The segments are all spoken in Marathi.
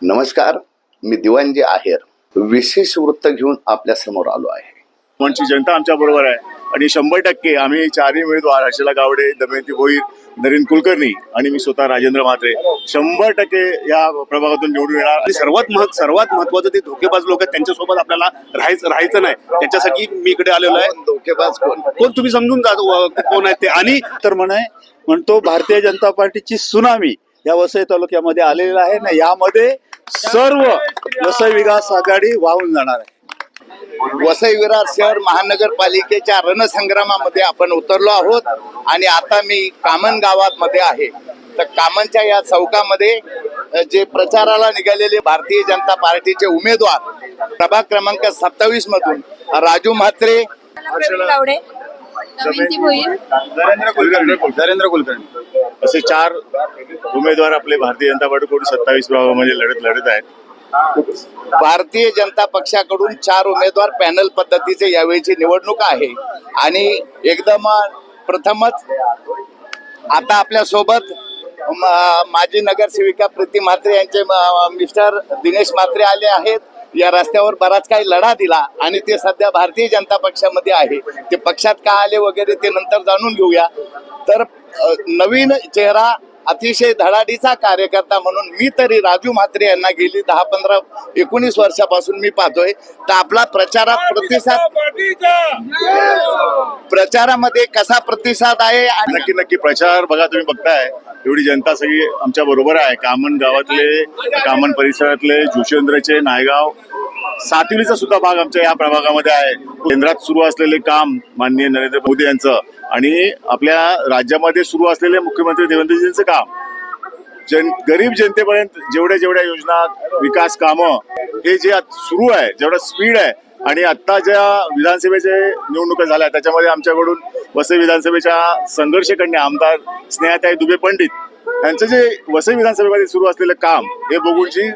नमस्कार, मी दिवाणजी आहेर विशेष वृत्त घेऊन आपल्या समोर आलो आहे. मनची जनता आमच्या बरोबर आहे आणि 100% आम्ही चारही उमेदवार हर्षला गावडे, दमयंती भोईर, नरेंद्र कुलकर्णी आणि मी स्वतः राजेंद्र म्हात्रे 100% या प्रभागातून निवडून येणार. आणि सर्वात महत्वाचं ते धोकेबाज लोक आहेत, त्यांच्यासोबत आपल्याला राहायचं नाही. त्याच्यासाठी मी इकडे आलेलो आहे. धोकेबाज कोण तुम्ही समजून जा कोण आहेत ते. आणि तर म्हणतो भारतीय जनता पार्टीची सुनामी या वसई तालुक्यामध्ये आलेला आहे ना. यामध्ये सर्व वसई विकास आघाडी वाहून जाणार आहे. वसई विरार शहर महानगरपालिकेच्या रणसंग्रामामध्ये आपण उतरलो आहोत आणि आता मी कामन गावात मध्ये आहे. तर कामनच्या या चौकामध्ये जे प्रचाराला निघालेले भारतीय जनता पार्टीचे उमेदवार प्रभाग क्रमांक 27 मधून राजू म्हात्रे, गावडे, दमयंती भोईर, नरेंद्र कुलकर्णी असे 4 उमेदवार आपले भारतीय जनता पार्टीकडून 27 प्रभागामध्ये लढत आहेत. भारतीय जनता पक्षाकडून 4 उमेदवार पॅनल पद्धतीचे यावेळीची निवडणूक आहे. आणि एकदम प्रथमच आता आपल्या सोबत माजी नगरसेविका प्रीती म्हात्रे यांचे मिस्टर दिनेश म्हात्रे आले आहेत. या रस्त्यावर बराच काही लढा दिला आणि ते सध्या भारतीय जनता पक्षामध्ये आहे. ते पक्षात का आले वगैरे ते नंतर जाणून घेऊया. तर नवीन चेहरा, अतिशय धडाडीचा कार्यकर्ता म्हणून मी तरी राजू म्हात्रे यांना गेली 10-15-19 वर्षापासून मी पाहतोय. तर आपला प्रचारामध्ये कसा प्रतिसाद आहे? नक्की प्रचार बघा, तुम्ही बघताय एवढी जनता सगळी आमच्या बरोबर आहे. कामन गावातले, कामन परिसरातले, जोशेंद्रचे, नायगाव, सातवीचा सुद्धा भाग आमच्या या प्रभागामध्ये आहे. केंद्रात सुरू असलेले काम माननीय नरेंद्र मोदी यांचं आणि आपल्या राज्यामध्ये सुरू असलेले मुख्यमंत्री देवेंद्रजींचं काम, गरीब जनतेपर्यंत जेवढ्या योजना, विकास कामं हे जे सुरू आहे, जेवढा स्पीड आहे. आणि आता ज्या विधानसभेचे निवडणुका झाल्या त्याच्यामध्ये आमच्याकडून वसई विधानसभेच्या संघर्ष कन्या आमदार स्नेहाताई दुबे पंडित यांचं जे वसई विधानसभेमध्ये सुरू असलेलं काम हे बघून जी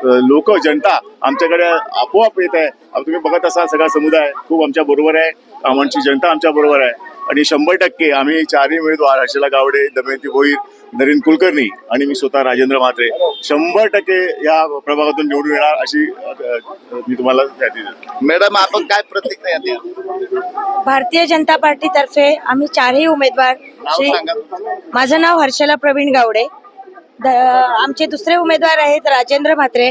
लोक, जनता आमच्याकडे आपोआप येत आहे. तुम्ही बघत असाल सगळा समुदाय खूप आमच्या बरोबर आहे. कामांची जनता आमच्या बरोबर आहे आणि 100% आम्ही चारही उमेदवार हर्षला गावडे, दमयंती भोईर, नरेंद्र कुलकर्णी आणि मी स्वतः राजेंद्र म्हात्रे 100% या प्रभागातून निवडून येणार अशी मी तुम्हाला देतो. मॅडम, आपण काय प्रतिक्रिया द्या? भारतीय जनता पार्टीतर्फे आम्ही 4ही उमेदवार माझं नाव हर्षला प्रवीण गावडे, आमचे दुसरे उमेदवार आहेत राजेंद्र म्हात्रे,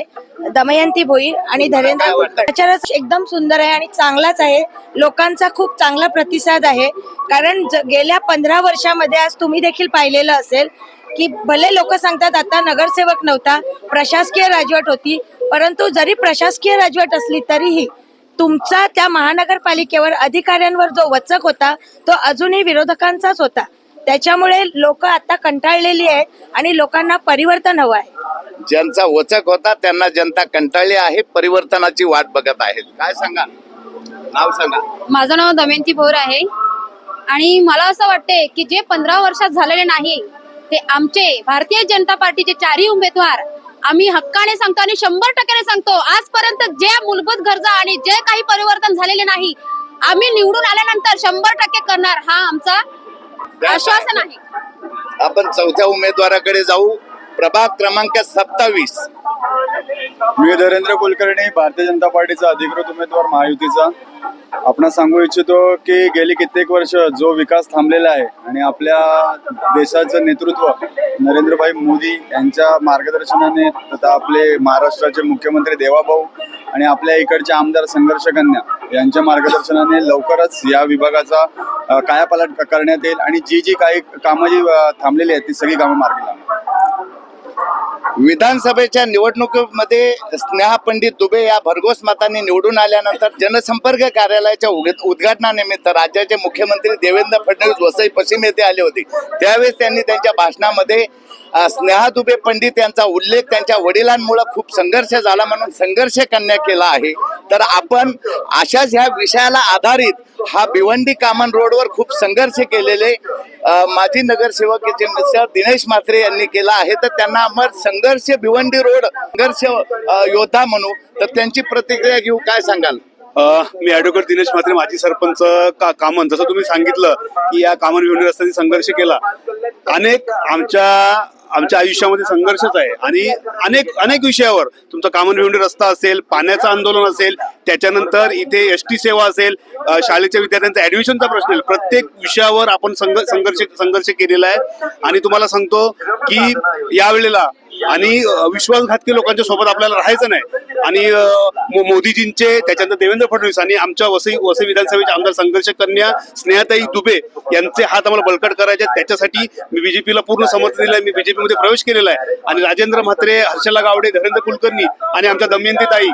दमयंती भोईर आणि धरेंद्र कुलकर्णी. प्रचार एकदम सुंदर आहे आणि चांगलाच आहे. लोकांचा खूप चांगला प्रतिसाद आहे. कारण गेल्या 15 वर्षामध्ये आज तुम्ही देखील पाहिलेलं असेल की भले लोक सांगतात आता नगरसेवक नव्हता, प्रशासकीय राजवट होती, परंतु जरी प्रशासकीय राजवट असली तरीही तुमचा त्या महानगरपालिकेवर अधिकाऱ्यांवर जो वचक होता तो अजूनही विरोधकांचाच होता. त्याच्यामुळे लोक आता कंटाळलेली आहेत आणि लोकांना परिवर्तन हवं आहे. ज्यांचा वचक होता त्यांना जनता कंटाळली आहे, परिवर्तनाची वाट बघत आहे. काय सांगा? नाव सांगा. माझं नाव दमयंती भोईर आहे आणि मला असं वाटते की जे 15 वर्षात झालेले नाही ते आमचे भारतीय जनता पार्टीचे 4ही उमेदवार आम्ही हक्काने सांगतो आणि 100% सांगतो. आजपर्यंत जे मूलभूत गरजा आणि जे काही परिवर्तन झालेले नाही आम्ही निवडून आल्यानंतर 100% करणार, हा आमचा आश्वासन आहे. आपण चौथ्या उमेदवाराकडे जाऊ. प्रभाग क्रमांक 27. मी नरेंद्र कुलकर्णी, भारतीय जनता पार्टीचा अधिकृत उमेदवार महायुतीचा. आपण सांगू इच्छितो की गेली कित्येक वर्ष जो विकास थांबलेला आहे आणि आपल्या देशाचं नेतृत्व नरेंद्रभाई मोदी यांच्या मार्गदर्शनाने तथा आपले महाराष्ट्राचे मुख्यमंत्री देवाभाऊ आणि आपल्या इकडचे आमदार संघर्ष कन्या यांच्या मार्गदर्शनाने लवकरच या विभागाचा कायापालट करण्यात येईल आणि जी काही कामं जी थांबलेली आहेत ती सगळी कामं मार्गी लागणार. विधानसभेच्या निवडणुकीमध्ये स्नेहा पंडित दुबे या भरघोस मतांनी निवडून आल्यानंतर जनसंपर्क कार्यालयाच्या उद्घाटनानिमित्त राज्याचे मुख्यमंत्री देवेंद्र फडणवीस वसई पश्चिम येथे आले होते. त्यावेळेस त्यांनी त्यांच्या भाषणामध्ये स्नेहा दुबे पंडित यांचा उल्लेख त्यांच्या वडिलांमुळे खूप संघर्ष झाला म्हणून संघर्ष कन्या केला आहे. तर आपण अशाच ह्या विषयाला आधारित हा भिवंडी कामन रोडवर खूप संघर्ष केलेले माजी नगरसेवकाचे मिस्टर दिनेश म्हात्रे यांनी केला आहे. तर त्यांना अमर संघर्ष भिवंडी रोड संघर्ष योद्धा म्हणू. तर त्यांची प्रतिक्रिया घेऊ. काय सांगाल? मी ॲडव्होकेट दिनेश म्हात्रे, माजी सरपंच कामन. जसं तुम्ही सांगितलं की या कामन भिवंडी रस्त्याने संघर्ष केला. अनेक आमच्या आमच्या आयुष्यामध्ये संघर्षच आहे आणि अनेक अनेक विषयावर तुमचा कामन भिवंडी रस्ता असेल, पाण्याचं आंदोलन असेल, त्याच्यानंतर इथे एसटी सेवा असेल, शाळेच्या विद्यार्थ्यांचा ऍडमिशनचा प्रश्न असेल, प्रत्येक विषयावर आपण संघर्ष केलेला आहे. आणि तुम्हाला सांगतो की यावेळेला आणि विश्वासघातकी लोकांच्या सोबत आपल्याला राहायचं नाही. आणि मोदीजींचे, त्याच्यानंतर देवेंद्र फडणवीस आणि आमच्या वसई विधानसभेचे आमदार संघर्ष कन्या स्नेहाताई दुबे यांचे हात आम्हाला बळकट करायचे. त्याच्यासाठी मी बीजेपीला पूर्ण समर्थन दिलं आहे. मी बीजेपी मध्ये प्रवेश केलेला आहे आणि राजेंद्र म्हात्रे, हर्षला गावडे, धैर्येंद्र कुलकर्णी आणि आमच्या दमयंती ताई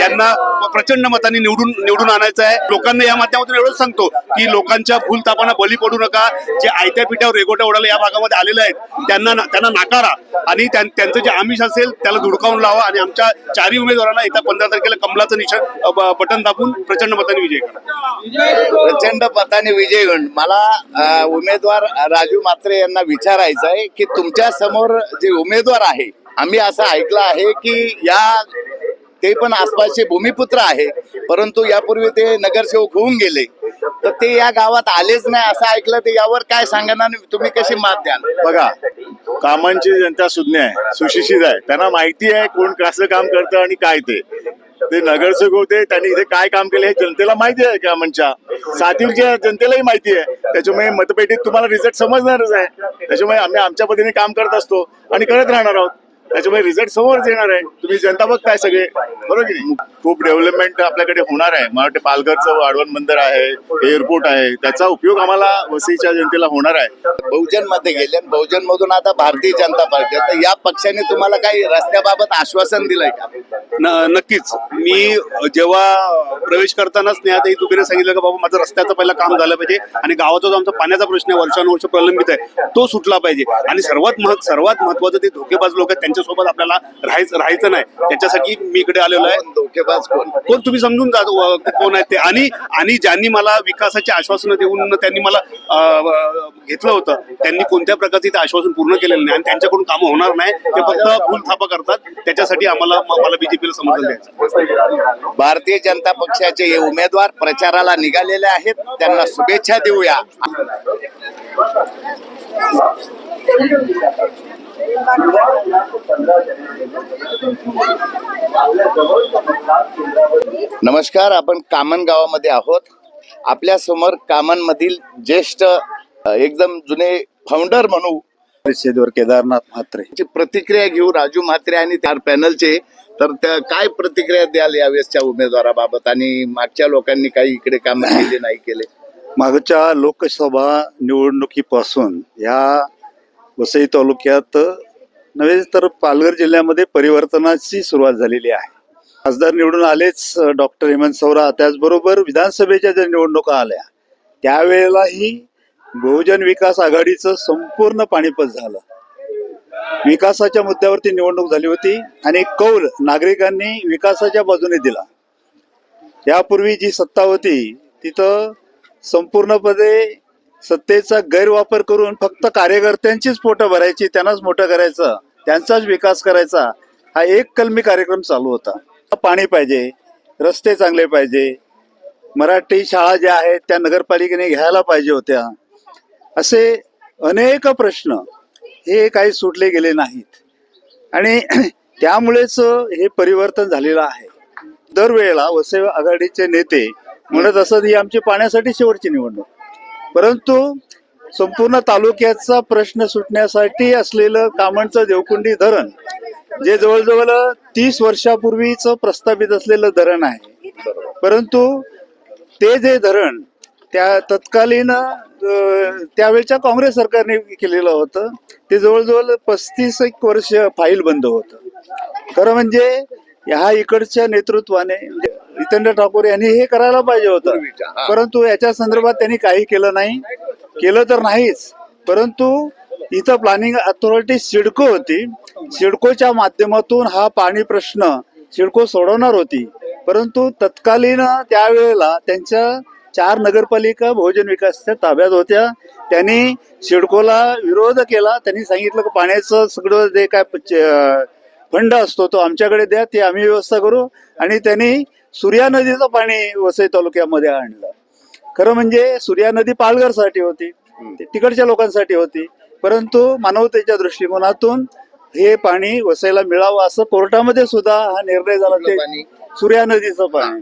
यांना प्रचंड मतांनी निवडून आणायचं आहे. लोकांना या माध्यमातून एवढंच सांगतो की लोकांच्या भूलथापांना बळी पडू नका. जे आयत्या पिठावर रेगोट्या उडाले या भागामध्ये आलेले आहेत त्यांना नाकारा आणि त्यांचं जे आमिष असेल त्याला धुडकावून लावा आणि आमच्या चारही उमेदवारांना येत्या 15 तारखेला कमलाचं निशाण बटन दाबून प्रचंड मताने विजय करा. प्रचंड मताने विजय होईल. मला उमेदवार राजू म्हात्रे यांना विचारायचं आहे की तुमच्या समोर जे उमेदवार आहे, आम्ही असं ऐकलं आहे की ते पण आसपासचे भूमिपुत्र आहे, परंतु यापूर्वी ते नगरसेवक होऊन गेले, तर ते या गावात आलेच नाही असं ऐकलं. ते यावर काय सांगणार, तुम्ही कशी मात द्याल? बघा, कामांची जनता सुज्ञ आहे, सुशिक्षित आहे, त्यांना माहिती आहे कोण कसं काम करतं आणि काय ते नगरसेवक होते, त्यांनी इथे काय काम केले हे जनतेला माहिती आहे. कामांच्या सातीच्या जनतेलाही माहिती आहे. त्याच्यामुळे मतपेटीत तुम्हाला रिझल्ट समजणारच आहे. त्याच्यामुळे आम्ही आमच्या पद्धतीने काम करत असतो आणि करत राहणार आहोत. त्याच्यामुळे रिझल्ट समोरच येणार आहे. तुम्ही जनता बघताय सगळे, बरोबर की नाही? खूप डेव्हलपमेंट आपल्याकडे होणार आहे. मला वाटतं पालघरचं वाढवण बंदर आहे, एअरपोर्ट आहे, त्याचा उपयोग आम्हाला वसईच्या जनतेला होणार आहे. बहुजन मध्ये गेले, बहुजन मधून आता भारतीय जनता पार्टी, तर या पक्षाने तुम्हाला काही रस्त्याबाबत आश्वासन दिलंय का? नक्कीच. मी जेव्हा प्रवेश करताना स्नेहाताई दुबेने सांगितलं की बाबा माझं रस्त्याचं पहिलं काम झालं पाहिजे आणि गावाचा जो आमचा पाण्याचा प्रश्न आहे वर्षानुवर्ष प्रलंबित आहे तो सुटला पाहिजे. आणि सर्वात महत्वाचं ते धोकेबाज लोक आहेत त्यांच्यासोबत आपल्याला राहायचं नाही. त्याच्यासाठी मी इकडे आलेलो आहे. धोकेबाज कोण तुम्ही समजून जा कोण आहेत ते. आणि ज्यांनी मला विकासाचे आश्वासनं देऊन त्यांनी मला घेतलं होतं, त्यांनी कोणत्या प्रकारचे ते आश्वासन पूर्ण केलेलं नाही आणि त्यांच्याकडून कामं होणार नाही. ते फक्त फुलथापा करतात. त्याच्यासाठी मला बीजेपीला समर्थन द्यायचं. भारतीय जनता पक्षाचे हे उमेदवार प्रचाराला निघालेले आहेत, त्यांना शुभेच्छा देऊया. नमस्कार, आपण कामन गावामध्ये आहोत. आपल्या समोर कामन मधील ज्येष्ठ एकदम जुने फाउंडर म्हणू परिषदेवर केदारनाथ म्हात्रे ची प्रतिक्रिया घेऊ, राजू म्हात्रे आणि त्या पॅनलचे. तर त्या काय प्रतिक्रिया द्याल यावेळेसच्या उमेदवाराबाबत आणि मागच्या लोकांनी काही इकडे काम केले नाही केले? मागच्या लोकसभा निवडणुकीपासून या वसई तालुक्यात नव्हे तर पालघर जिल्ह्यामध्ये परिवर्तनाची सुरुवात झालेली आहे. खासदार निवडून आलेच डॉक्टर हेमंत सवरा. त्याचबरोबर विधानसभेच्या ज्या निवडणुका आल्या त्यावेळेलाही बहुजन विकास आघाडीचं संपूर्ण पाणीपत झालं. विकासाच्या मुद्द्यावरती निवडणूक झाली होती आणि कौल नागरिकांनी विकासाच्या बाजूने दिला. यापूर्वी जी सत्ता होती तिथं संपूर्णपणे सत्तेचा गैरवापर करून फक्त कार्यकर्त्यांचीच पोटं भरायची, त्यांनाच मोठं करायचं, त्यांचाच विकास करायचा, हा एक कलमी कार्यक्रम चालू होता. पाणी पाहिजे, रस्ते चांगले पाहिजे, मराठी शाळा ज्या आहेत त्या नगरपालिकेने घ्यायला पाहिजे होत्या, असे अनेक प्रश्न हे काही सुटले गेले नाहीत. आणि त्यामुळेच हे परिवर्तन झालेलं आहे. दरवेळेला वसई आघाडीचे नेते म्हणत असत ही आमची पाण्यासाठी शेवटची निवडणूक, परंतु संपूर्ण तालुक्याचा प्रश्न सुटण्यासाठी असलेलं कामणचं देवकुंडी धरण, जे जवळजवळ 30 वर्षापूर्वीच प्रस्तावित असलेलं धरण आहे, परंतु ते जे धरण त्या तत्कालीन त्यावेळच्या काँग्रेस सरकारने केलेलं होतं, ते जवळजवळ 35 वर्ष फाईल बंद होतं. खरं म्हणजे ह्या इकडच्या नेतृत्वाने जितेंद्र ठाकूर यांनी हे करायला पाहिजे होतं, परंतु याच्या संदर्भात त्यांनी काही केलं नाही. केलं तर नाहीच, परंतु इथं प्लॅनिंग अथॉरिटी सिडको होती. सिडकोच्या माध्यमातून हा पाणी प्रश्न सिडको सोडवणार होती, परंतु तत्कालीन त्यावेळेला त्यांच्या 4 नगरपालिका बहुजन विकासच्या ताब्यात होत्या. त्यांनी सिडकोला विरोध केला. त्यांनी सांगितलं की पाण्याचं सगळं जे काय फंड असतो तो आमच्याकडे द्या, ते आम्ही व्यवस्था करू. आणि त्यांनी सूर्या नदीचं पाणी वसई तालुक्यामध्ये आणलं. खरं म्हणजे सूर्या नदी पालघरसाठी होती, तिकडच्या लोकांसाठी होती. परंतु मानवतेच्या दृष्टिकोनातून हे पाणी वसईला मिळावं असं कोर्टामध्ये सुद्धा हा निर्णय झाला. ते सूर्या नदीचं पाणी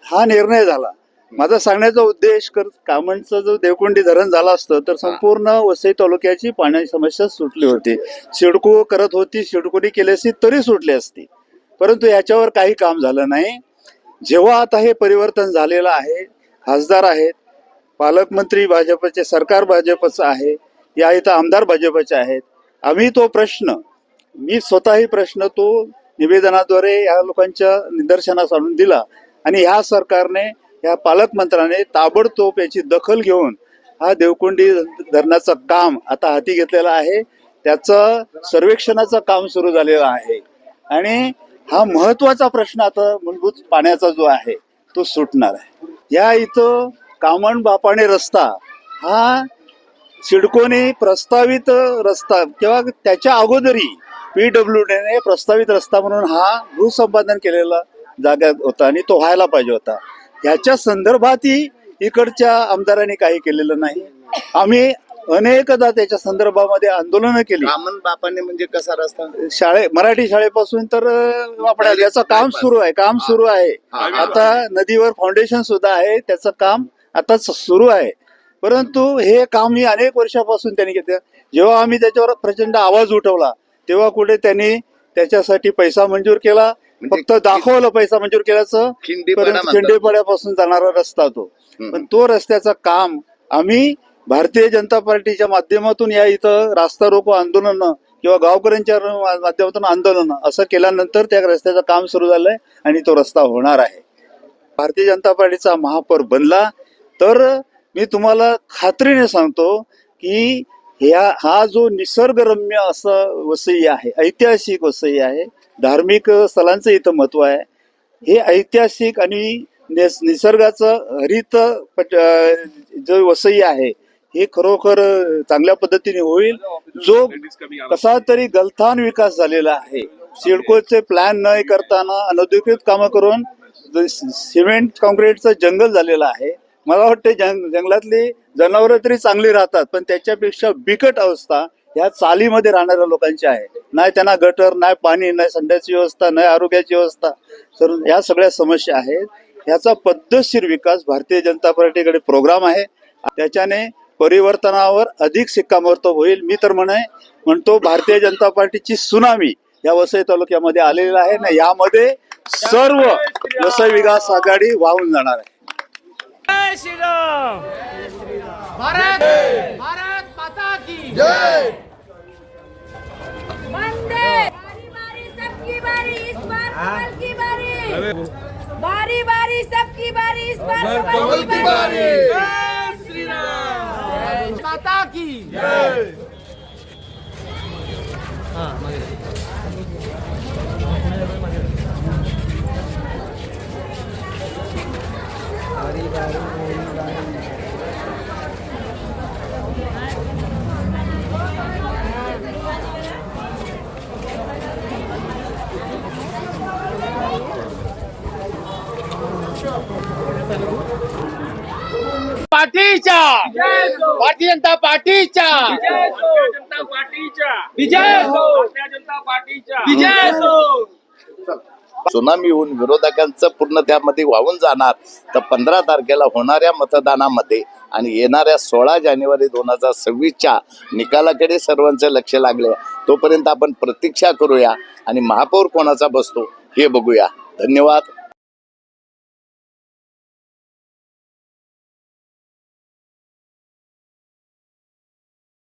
हा निर्णय झाला. माझा सांगण्याचा उद्देश कामणचं जो देवकुंडी धरण झालं असतं तर संपूर्ण वसई तालुक्याची पाण्याची समस्या सुटली होती. सिडको करत होती, सिडकोनी केली असती तरी सुटली असती, परंतु याच्यावर काही काम झालं नाही. जेव्हा आता हे परिवर्तन झालेलं आहे, खासदार आहेत, पालकमंत्री भाजपचे, सरकार भाजपचं आहे, या इथं आमदार भाजपचे आहेत. आम्ही तो प्रश्न, मी स्वतःही प्रश्न तो निवेदनाद्वारे या लोकांच्या निदर्शनास आणून दिला आणि ह्या सरकारने, या पालकमंत्र्याने ताबडतोब याची दखल घेऊन हा देवकुंडी धरणाचं काम आता हाती घेतलेलं आहे. त्याचं सर्वेक्षणाचं काम सुरू झालेलं आहे आणि हा महत्वाचा प्रश्न आता मूलभूत पाण्याचा जो आहे तो सुटणार आहे. या इथं कामण बापाणे रस्ता हा सिडकोने प्रस्तावित रस्ता किंवा त्याच्या अगोदरी PWDने प्रस्तावित रस्ता म्हणून हा भूसंपादन केलेला जागा होता आणि तो व्हायला पाहिजे होता. ह्याच्या संदर्भातही इकडच्या आमदारांनी काही केलेलं नाही. आम्ही अनेकदा त्याच्या संदर्भामध्ये आंदोलनं केली. कामन बापाने म्हणजे कसा रस्ता? मराठी शाळेपासून तर आपल्या याचं काम सुरू आहे. आता नदीवर फाउंडेशन सुद्धा आहे, त्याचं काम आता सुरू आहे. परंतु हे काम मी अनेक वर्षापासून त्यांनी घेतलं. जेव्हा आम्ही त्याच्यावर प्रचंड आवाज उठवला तेव्हा कुठे त्यांनी त्याच्यासाठी पैसा मंजूर केला, फक्त दाखवलं पैसा मंजूर केल्याचं. खिंडीपाड्यापासून जाणारा रस्ता तो, पण तो रस्त्याचं काम आम्ही भारतीय जनता पार्टीच्या माध्यमातून या इथं रास्ता रोको आंदोलन किंवा गावकऱ्यांच्या माध्यमातून आंदोलन असं केल्यानंतर त्या रस्त्याचं काम सुरू झालंय आणि तो रस्ता होणार आहे. भारतीय जनता पार्टीचा महापौर बनला तर मी तुम्हाला खात्रीने सांगतो की हा जो निसर्गरम्य असं वसई आहे, ऐतिहासिक वसई आहे, धार्मिक स्थलांचं इथं महत्व आहे. हे ऐतिहासिक आणि निसर्गाचं हरित जो वसई आहे हे खरोखर चांगल्या पद्धतीने होईल. जो कसा तरी गलथान विकास झालेला आहे, सिडकोचे प्लॅन न करताना अनधिकृत कामं करून सिमेंट कॉन्क्रीटचं जंगल झालेलं आहे. मला वाटते जंगलातली जनावरं तरी चांगली राहतात, पण त्याच्यापेक्षा बिकट अवस्था ह्या चालीमध्ये राहणाऱ्या लोकांची आहे. नाही त्यांना गटर, नाही पाणी, नाही संध्याची व्यवस्था, नाही आरोग्याची व्यवस्था, तर ह्या सगळ्या समस्या आहेत. ह्याचा पद्धतशीर विकास भारतीय जनता पार्टीकडे प्रोग्राम आहे. त्याच्याने परिवर्तनावर अधिक शिक्कामोर्तब होईल. मी तर म्हणतो भारतीय जनता पार्टीची सुनामी या वसई तालुक्यामध्ये आलेला आहे ना, यामध्ये सर्व वसई विकास आघाडी वाहून जाणार आहे. जय श्री राम, भारत माता की जय. वंदे बारी बारी सबकी बारी, इस बार कमल की बारी. बारी बारी सबकी बारी, इस बार कमल की बारी. जय श्री राम, माता की जय. पार्टीच्या, भारतीय जनता पार्टीच्या विजय असो, भारतीय जनता पार्टीच्या विजय असो. सुनामी होऊन विरोधकांचं पूर्ण त्यामध्ये वाहून जाणार. तर 15 तारखेला होणाऱ्या मतदानामध्ये आणि येणाऱ्या 16 जानेवारी 2026च्या निकालाकडे सर्वांचं लक्ष लागले. तोपर्यंत आपण प्रतीक्षा करूया आणि महापौर कोणाचा बसतो हे बघूया. धन्यवाद.